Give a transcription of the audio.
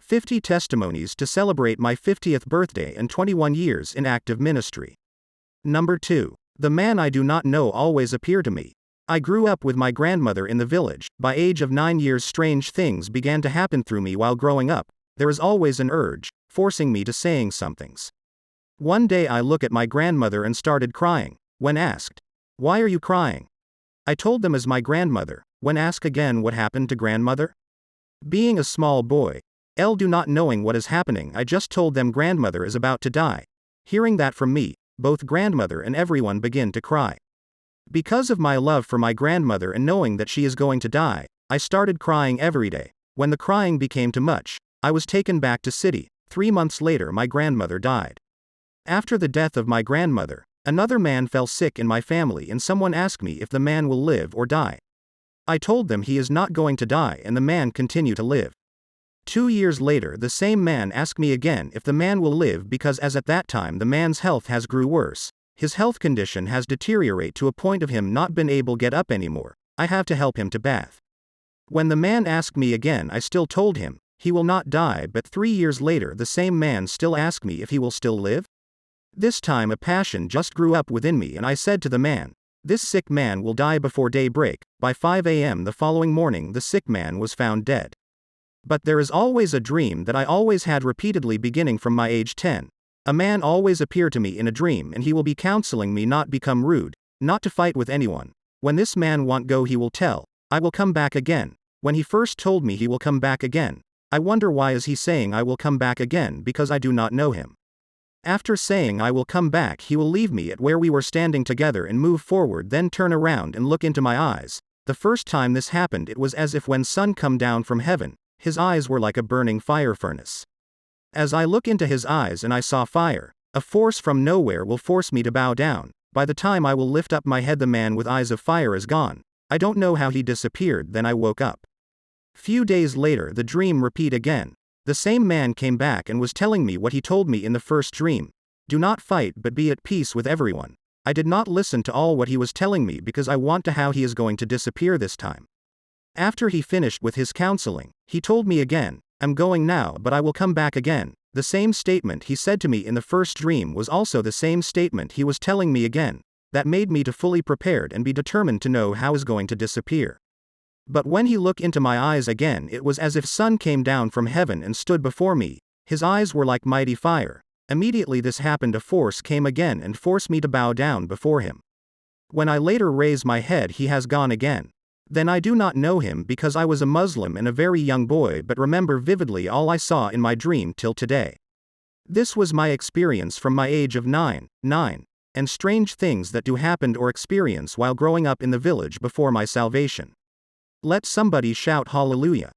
50 testimonies to celebrate my 50th birthday and 21 years in active ministry. Number 2. The man I do not know always appear to me. I grew up with my grandmother in the village. By age of 9 years strange things began to happen through me while growing up. There is always an urge, forcing me to saying somethings. One day I look at my grandmother and started crying. When asked, "Why are you crying?" I told them as my grandmother. When asked again what happened to grandmother? Being a small boy, do not knowing what is happening, I just told them grandmother is about to die. Hearing that from me, both grandmother and everyone begin to cry. Because of my love for my grandmother and knowing that she is going to die, I started crying every day. When the crying became too much, I was taken back to city. 3 months later my grandmother died. After the death of my grandmother, another man fell sick in my family and someone asked me if the man will live or die. I told them he is not going to die and the man continued to live. 2 years later the same man asked me again if the man will live because as at that time the man's health has grew worse. His health condition has deteriorated to a point of him not been able to get up anymore. I have to help him to bath. When the man asked me again I still told him, he will not die, but 3 years later the same man still asked me if he will still live. This time a passion just grew up within me and I said to the man, "This sick man will die before daybreak." By 5 a.m. the following morning the sick man was found dead. But there is always a dream that I always had repeatedly beginning from my age 10. A man always appeared to me in a dream and he will be counseling me not become rude, not to fight with anyone. When this man won't go he will tell, "I will come back again." When he first told me he will come back again, I wonder why is he saying I will come back again because I do not know him. After saying I will come back he will leave me at where we were standing together and move forward, then turn around and look into my eyes. The first time this happened it was as if when sun come down from heaven, his eyes were like a burning fire furnace. As I look into his eyes and I saw fire, a force from nowhere will force me to bow down. By the time I will lift up my head the man with eyes of fire is gone. I don't know how he disappeared, then I woke up. Few days later the dream repeat again. The same man came back and was telling me what he told me in the first dream. Do not fight but be at peace with everyone. I did not listen to all what he was telling me because I want to how he is going to disappear this time. After he finished with his counseling, he told me again, "I'm going now but I will come back again." The same statement he said to me in the first dream was also the same statement he was telling me again. That made me to fully prepared and be determined to know how is going to disappear. But when he looked into my eyes again it was as if sun came down from heaven and stood before me. His eyes were like mighty fire. Immediately this happened, a force came again and forced me to bow down before him. When I later raise my head he has gone again. Then I do not know him because I was a Muslim and a very young boy, but remember vividly all I saw in my dream till today. This was my experience from my age of 9, and strange things that do happened or experience while growing up in the village before my salvation. Let somebody shout hallelujah.